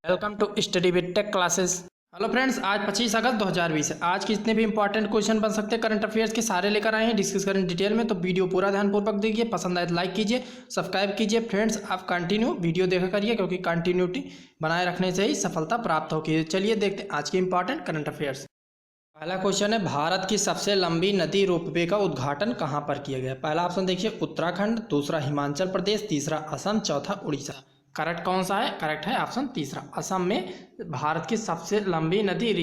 Welcome to study with tech classes. Hello friends, आज 25 अगस्त 2020 है। आज के जितने भी इंपॉर्टेंट क्वेश्चन बन सकते हैं करंट अफेयर्स के सारे लेकर आए हैं, डिस्कस करें डिटेल में। तो वीडियो पूरा ध्यानपूर्वक देखिए, पसंद आए तो लाइक कीजिए, सब्सक्राइब कीजिए। फ्रेंड्स, आप कंटिन्यू वीडियो देखा करिए क्योंकि कंटिन्यूटी बनाए रखने से ही सफलता प्राप्त होगी। चलिए देखते हैं आज के इंपॉर्टेंट करंट अफेयर्स। पहला क्वेश्चन है, भारत की सबसे लंबी नदी रोपवे का उद्घाटन कहाँ पर किया गया? पहला ऑप्शन देखिए उत्तराखंड, दूसरा हिमाचल प्रदेश, तीसरा असम, चौथा उड़ीसा। करेक्ट कौन सा है? करेक्ट है ऑप्शन तीसरा। असम में भारत की सबसे लंबी नदी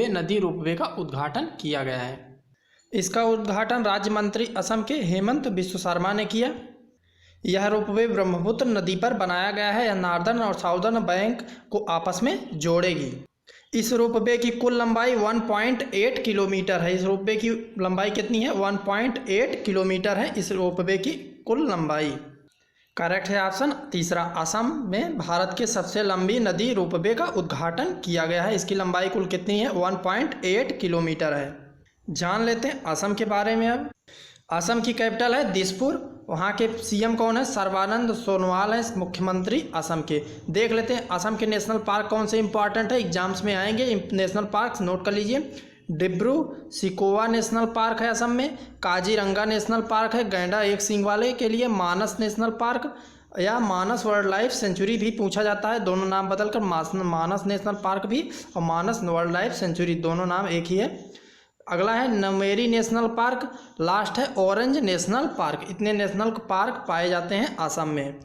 नदी रोपवे का उद्घाटन किया गया है। इसका उद्घाटन राज्य मंत्री असम के हेमंत बिश्व शर्मा ने किया। यह रोपवे ब्रह्मपुत्र नदी पर बनाया गया है। यह नॉर्दर्न और साउदर्न बैंक को आपस में जोड़ेगी। इस रोपवे की कुल लंबाई 1.8 किलोमीटर है। इस रोपवे की लंबाई कितनी है? 1.8 किलोमीटर है इस रोपवे की कुल लंबाई। करेक्ट है ऑप्शन तीसरा। असम में भारत के सबसे लंबी नदी रोपवे का उद्घाटन किया गया है। इसकी लंबाई कुल कितनी है? 1.8 किलोमीटर है। जान लेते हैं असम के बारे में अब। असम की कैपिटल है दिसपुर। वहाँ के सीएम कौन है? सर्बानंद सोनोवाल है मुख्यमंत्री असम के। देख लेते हैं असम के नेशनल पार्क कौन से इंपॉर्टेंट है, एग्जाम्स में आएंगे। नेशनल पार्क नोट कर लीजिए। डिब्रू सिकोवा नेशनल पार्क है असम में, काजीरंगा नेशनल पार्क है गैंडा एक सींग वाले के लिए, मानस नेशनल पार्क या मानस वाइल्ड लाइफ सेंचुरी भी पूछा जाता है, दोनों नाम बदलकर मानस नेशनल पार्क भी और मानस वाइल्ड लाइफ सेंचुरी दोनों नाम एक ही है। अगला है नमेरी नेशनल पार्क, लास्ट है ऑरेंज नेशनल पार्क। इतने नेशनल पार्क पाए जाते हैं असम में।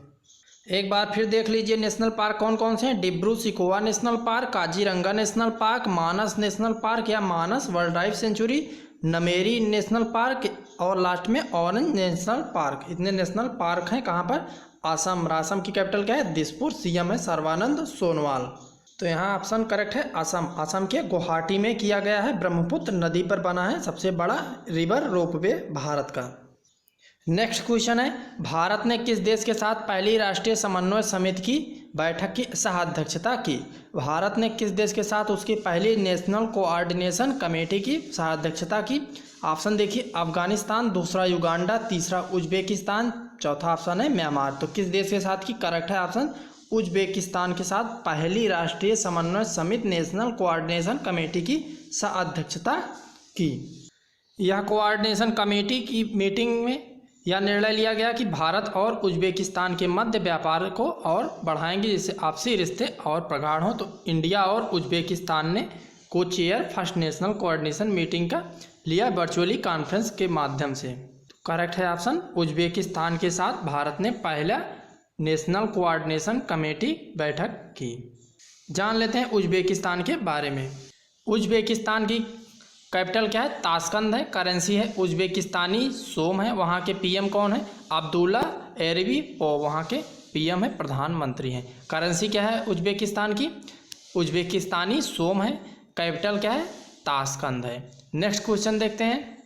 एक बार फिर देख लीजिए नेशनल पार्क कौन कौन से हैं। Dibru Saikhowa national park, Kaziranga national park, Manas national park या Manas wild life sanctuary, Nameri national park और लास्ट में ऑरेंज नेशनल पार्क। इतने नेशनल पार्क हैं कहाँ पर? असम। असम की कैपिटल क्या है? दिसपुर। सीएम है सर्बानंद सोनोवाल। तो यहाँ ऑप्शन करेक्ट है असम। असम के गुवाहाटी में किया गया है। ब्रह्मपुत्र नदी पर बना है सबसे बड़ा रिवर रोपवे भारत का। नेक्स्ट क्वेश्चन है, भारत ने किस देश के साथ पहली राष्ट्रीय समन्वय समिति की बैठक की सह-अध्यक्षता की? भारत ने किस देश के साथ उसकी पहली नेशनल कोऑर्डिनेशन कमेटी की सह-अध्यक्षता की? ऑप्शन देखिए अफगानिस्तान, दूसरा युगांडा, तीसरा उज्बेकिस्तान, चौथा ऑप्शन है म्यांमार। तो किस देश के साथ की? करेक्ट है ऑप्शन उज्बेकिस्तान के साथ पहली राष्ट्रीय समन्वय समिति नेशनल कोऑर्डिनेशन कमेटी की सह-अध्यक्षता की। यह कोऑर्डिनेशन कमेटी की मीटिंग में यह निर्णय लिया गया कि भारत और उज्बेकिस्तान के मध्य व्यापार को और बढ़ाएंगे जिससे आपसी रिश्ते और प्रगाढ़ हों। तो इंडिया और उज्बेकिस्तान ने को chair first national coordination meeting का लिया वर्चुअली कॉन्फ्रेंस के माध्यम से। तो करेक्ट है ऑप्शन उज्बेकिस्तान के साथ भारत ने पहला नेशनल कोऑर्डिनेशन कमेटी बैठक की। जान लेते हैं उज्बेकिस्तान के बारे में। उज्बेकिस्तान की कैपिटल क्या है? ताशकंद है। करेंसी है उज्बेकिस्तानी सोम है। वहाँ के पीएम कौन है? अब्दुल्ला एरवी और वहाँ के पीएम है प्रधानमंत्री हैं। करेंसी क्या है उज्बेकिस्तान की? उज्बेकिस्तानी सोम है। कैपिटल क्या है? ताशकंद है। नेक्स्ट क्वेश्चन देखते हैं।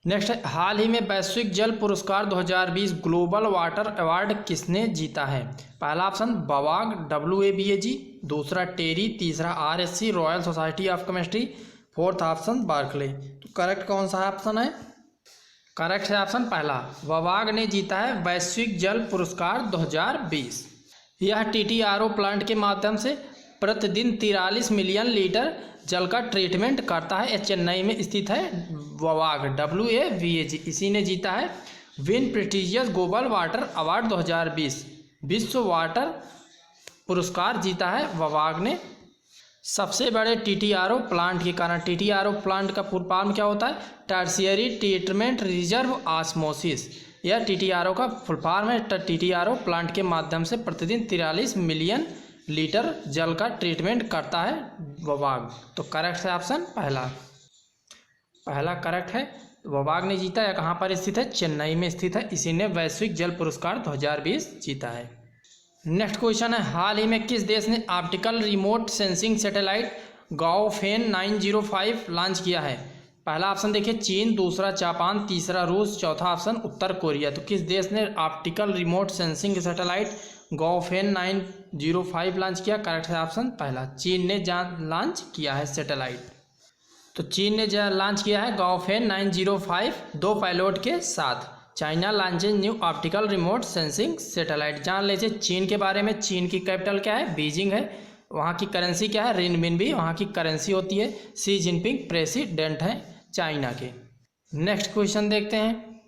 नेक्स्ट है, हाल ही में वैश्विक जल पुरस्कार 2020 ग्लोबल वाटर अवार्ड किसने जीता है? पहला ऑप्शन बवाग WABAG, दूसरा टेरी, तीसरा RSC Royal Society of Chemistry, fourth option Berkeley. तो करेक्ट कौन सा ऑप्शन है? करेक्ट है ऑप्शन पहला, ववाग ने जीता है वैश्विक जल पुरस्कार 2020। यह TTRO प्लांट के माध्यम से प्रतिदिन 43 मिलियन लीटर जल का ट्रीटमेंट करता है। यह चेन्नई में स्थित है। ववाग WABAG इसी ने जीता है win prestigious global water award 2020 विश्व वाटर पुरस्कार जीता है ववाग ने। सबसे बड़े TTRO प्लांट के कारण। TTRO प्लांट का फुल फॉर्म क्या होता है? Tertiary treatment reserve osmosis. यह TTRO का फुल फॉर्म है। TTRO प्लांट के माध्यम से प्रतिदिन 43 मिलियन लीटर जल का ट्रीटमेंट करता है ववाग। तो करेक्ट है ऑप्शन पहला करेक्ट है। ववाग ने जीता। या कहाँ पर स्थित है? चेन्नई में स्थित है। इसी ने वैश्विक जल पुरस्कार 2020 जीता है। नेक्स्ट क्वेश्चन है, हाल ही में किस देश ने optical remote sensing satellite Gaofen 905 launch किया है? पहला ऑप्शन देखिए चीन, दूसरा जापान, तीसरा रूस, चौथा ऑप्शन उत्तर कोरिया। तो किस देश ने optical remote sensing satellite Gaofen 905 launch किया? करेक्ट है ऑप्शन पहला, चीन ने लॉन्च किया है सैटेलाइट। तो चीन ने लॉन्च किया है गाओफेन 905 2 पायलट के साथ। China launches new optical remote sensing satellite. जान लीजिए चीन के बारे में। चीन की कैपिटल क्या है? बीजिंग है। वहाँ की करेंसी क्या है? रिनमिनबी वहाँ की करेंसी होती है। शी जिनपिंग प्रेसिडेंट हैं चाइना के। नेक्स्ट क्वेश्चन देखते हैं।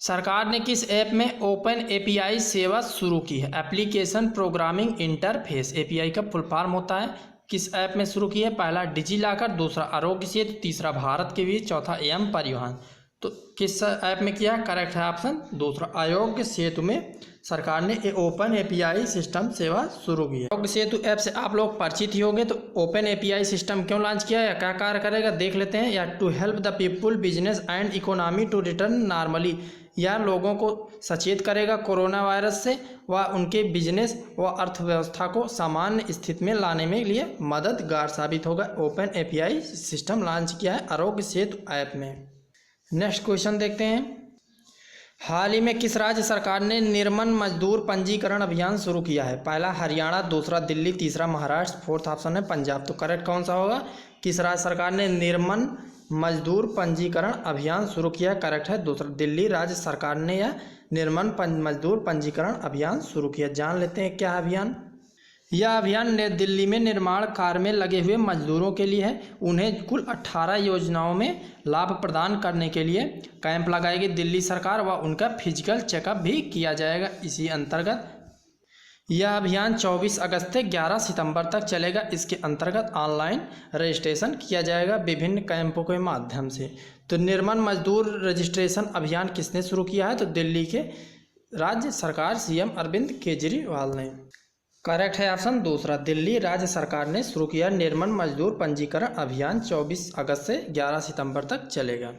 सरकार ने किस ऐप में ओपन एपीआई सेवा शुरू की है? Application programming interface. एपीआई का फुल फॉर्म होता है। किस ऐप में शुरू की है? पहला डिजी लॉकर, दूसरा आरोग्य सेतु, तीसरा भारत के बीच, चौथा एम परिवहन। तो किस ऐप में किया? करेक्ट है ऑप्शन दूसरा, आरोग्य सेतु में सरकार ने ओपन एपीआई सिस्टम सेवा शुरू की है। आरोग्य सेतु ऐप से आप लोग परिचित ही होंगे। तो ओपन एपीआई सिस्टम क्यों लॉन्च किया या क्या कार्य करेगा देख लेते हैं। या to help the people business and economy to return normally, या लोगों को सचेत करेगा कोरोना वायरस से व उनके बिजनेस व अर्थव्यवस्था को सामान्य स्थिति में लाने में लिए मददगार साबित होगा। ओपन एपीआई सिस्टम लॉन्च किया है आरोग्य सेतु ऐप में। नेक्स्ट क्वेश्चन देखते हैं। हाल ही में किस राज्य सरकार ने निर्मन मजदूर पंजीकरण अभियान शुरू किया है? पहला हरियाणा, दूसरा दिल्ली, तीसरा महाराष्ट्र, फोर्थ ऑप्शन है पंजाब। तो करेक्ट कौन सा होगा? किस राज्य सरकार ने निर्मन मजदूर पंजीकरण अभियान शुरू किया? करेक्ट है दूसरा, दिल्ली राज्य सरकार ने यह निर्मन मजदूर पंजीकरण अभियान शुरू किया। जान लेते हैं क्या अभियान। यह अभियान दिल्ली में निर्माण कार्य में लगे हुए मजदूरों के लिए है। उन्हें कुल 18 योजनाओं में लाभ प्रदान करने के लिए कैंप लगाएगी दिल्ली सरकार व उनका फिजिकल चेकअप भी किया जाएगा। इसी अंतर्गत यह अभियान 24 अगस्त से 11 सितंबर तक चलेगा। इसके अंतर्गत ऑनलाइन रजिस्ट्रेशन किया जाएगा विभिन्न कैंपों के माध्यम से। तो निर्मन मजदूर रजिस्ट्रेशन अभियान किसने शुरू किया है? तो दिल्ली के राज्य सरकार सीएम अरविंद केजरीवाल ने। करेक्ट है ऑप्शन दूसरा, दिल्ली राज्य सरकार ने शुरू किया निर्मन मजदूर पंजीकरण अभियान। 24 अगस्त से 11 सितंबर तक चलेगा।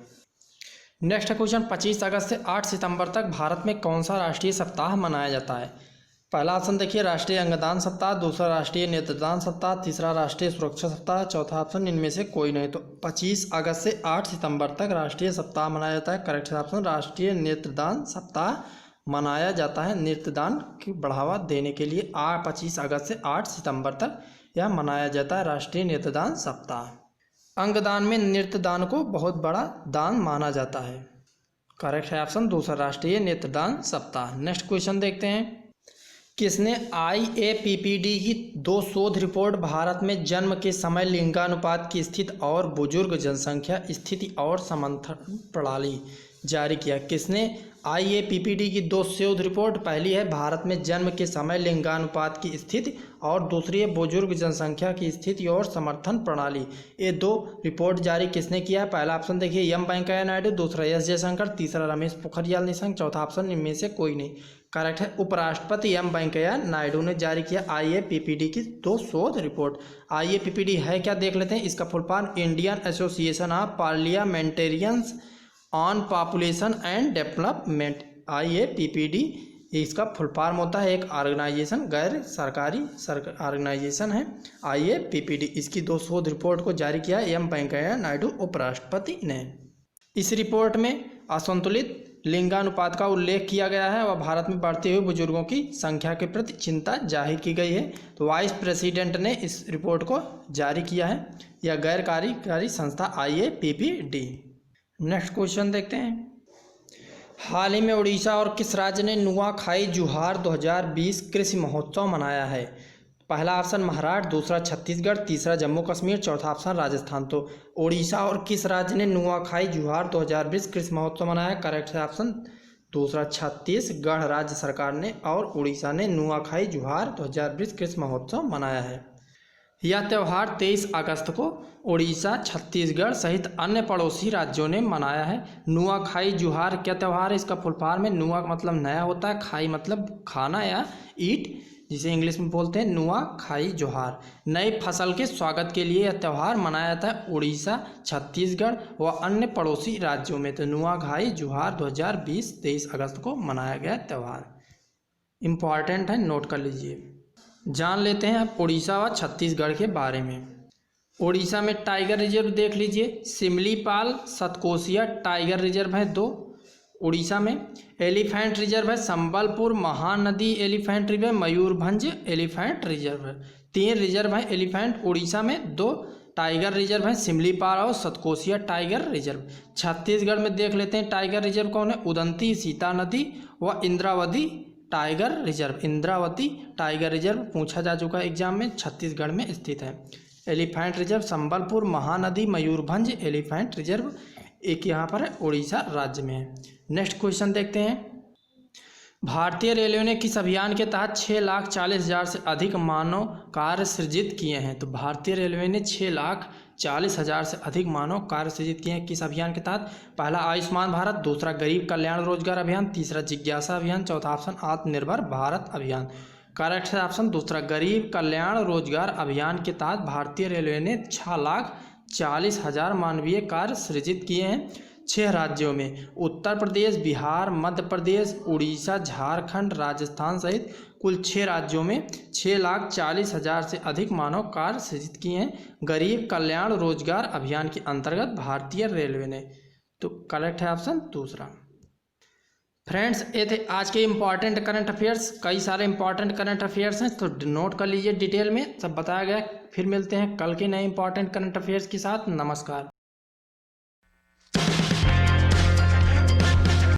नेक्स्ट क्वेश्चन, 25 अगस्त से 8 सितंबर तक भारत में कौन सा राष्ट्रीय सप्ताह मनाया जाता है? पहला ऑप्शन देखिए राष्ट्रीय अंगदान सप्ताह, दूसरा राष्ट्रीय नेत्रदान सप्ताह, तीसरा राष्ट्रीय सुरक्षा सप्ताह, चौथा ऑप्शन इनमें से कोई नहीं। तो 25 अगस्त से 8 सितंबर तक राष्ट्रीय सप्ताह मनाया जाता है। करेक्ट ऑप्शन राष्ट्रीय नेत्रदान सप्ताह मनाया जाता है। नेत्रदान की बढ़ावा देने के लिए 25 अगस्त से 8 सितंबर तक यह मनाया जाता है राष्ट्रीय नेत्रदान सप्ताह। अंगदान में नेत्रदान को बहुत बड़ा दान माना जाता है। करेक्ट है ऑप्शन दूसरा, राष्ट्रीय नेत्रदान सप्ताह। नेक्स्ट क्वेश्चन देखते हैं। किसने IAPPD की 2 शोध रिपोर्ट भारत में जन्म के समय लिंगानुपात की स्थिति और बुजुर्ग जनसंख्या स्थिति और समर्थन प्रणाली जारी किया? किसने IAPPD की 2 शोध रिपोर्ट, पहली है भारत में जन्म के समय लिंगानुपात की स्थिति और दूसरी है बुजुर्ग जनसंख्या की स्थिति और समर्थन प्रणाली। ये 2 रिपोर्ट जारी किसने किया? पहला ऑप्शन देखिए एम वेंकैया नायडू, दूसरा एस जयशंकर, तीसरा रमेश पोखरियाल निशंक, चौथा ऑप्शन इनमें से कोई नहीं। करेक्ट है उपराष्ट्रपति एम वेंकैया नायडू ने जारी किया IAPPD की 2 शोध रिपोर्ट। IAPPD है क्या देख लेते हैं। इसका full form Indian association of parliamentarians on population and development. IAPPD इसका फुल फॉर्म होता है एक ऑर्गेनाइजेशन, गैर सरकारी ऑर्गेनाइजेशन है IAPPD। इसकी 2 शोध रिपोर्ट को जारी किया एम वेंकैया नायडू उपराष्ट्रपति ने। इस रिपोर्ट में असंतुलित लिंगानुपात का उल्लेख किया गया है और भारत में बढ़ते हुए बुजुर्गों की संख्या के प्रति चिंता जाहिर की गई है। तो वाइस प्रेसिडेंट ने इस रिपोर्ट को जारी किया है। यह गैर कार्यकारी संस्था IAPPD। नेक्स्ट क्वेश्चन देखते हैं। हाल ही में उड़ीसा और किस राज्य ने नुआखाई जुहार 2020 कृषि महोत्सव मनाया है? पहला ऑप्शन महाराष्ट्र, दूसरा छत्तीसगढ़, तीसरा जम्मू कश्मीर, चौथा ऑप्शन राजस्थान। तो उड़ीसा और किस राज्य ने नुआखाई जुहार 2020 कृषि महोत्सव मनाया? करेक्ट है ऑप्शन दूसरा, छत्तीसगढ़ राज्य सरकार ने और उड़ीसा ने नुआखाई जुहार 2020 कृषि महोत्सव मनाया है। यह त्यौहार 23 अगस्त को उड़ीसा, छत्तीसगढ़ सहित अन्य पड़ोसी राज्यों ने मनाया है। नुआखाई जुहार क्या त्यौहार है? इसका फुल फॉर्म है, नुआ मतलब नया होता है, खाई मतलब खाना या ईट, जिसे इंग्लिश में बोलते हैं नुआखाई जुहार। नई फसल के स्वागत के लिए यह त्यौहार मनाया जाता है उड़ीसा, छत्तीसगढ़ व अन्य पड़ोसी राज्यों में। तो नुआखाई जुहार 2020 23 अगस्त को मनाया गया त्यौहार। इम्पॉर्टेंट है, नोट कर लीजिए। जान लेते हैं अब उड़ीसा व छत्तीसगढ़ के बारे में। उड़ीसा में टाइगर रिजर्व देख लीजिए, सिमलीपाल सतकोसिया टाइगर रिजर्व है 2 उड़ीसा में। एलिफेंट रिजर्व है Sambalpur Mahanadi elephant reserve, Mayurbhanj elephant reserve है। 3 रिजर्व है एलिफेंट उड़ीसा में, 2 टाइगर रिजर्व है सिमलीपाल और सतकोसिया टाइगर रिजर्व। छत्तीसगढ़ में देख लेते हैं टाइगर रिजर्व कौन है, उदंती सीता नदी व Indravati tiger reserve. Indravati tiger reserve पूछा जा चुका है एग्जाम में, छत्तीसगढ़ में स्थित है। Elephant reserve Sambalpur Mahanadi Mayurbhanj elephant reserve एक यहाँ पर है, उड़ीसा राज्य में है। नेक्स्ट क्वेश्चन देखते हैं। भारतीय रेलवे ने किस अभियान के तहत 6,40,000 से अधिक मानव कार्य सृजित किए हैं। तो भारतीय रेलवे ने 6,40,000 से अधिक मानव कार्य सृजित किए हैं किस अभियान के तहत। पहला आयुष्मान भारत, दूसरा गरीब कल्याण रोजगार अभियान, तीसरा जिज्ञासा अभियान, चौथा ऑप्शन आत्मनिर्भर भारत अभियान। करेक्ट है ऑप्शन दूसरा गरीब कल्याण रोजगार अभियान के तहत भारतीय रेलवे ने 6,40,000 मानवीय कार्य सृजित किए हैं 6 राज्यों में, उत्तर प्रदेश, बिहार, मध्य प्रदेश, उड़ीसा, झारखंड, राजस्थान सहित कुल 6 राज्यों में 6,40,000 से अधिक मानव कार्य सृजित किए हैं गरीब कल्याण रोजगार अभियान के अंतर्गत भारतीय रेलवे ने। तो करेक्ट है ऑप्शन दूसरा। फ्रेंड्स ये थे आज के इम्पॉर्टेंट करंट अफेयर्स। कई सारे इंपॉर्टेंट करंट अफेयर्स हैं तो नोट कर लीजिए, डिटेल में सब बताया गया। फिर मिलते हैं कल के नए इंपॉर्टेंट करंट अफेयर्स के साथ। नमस्कार।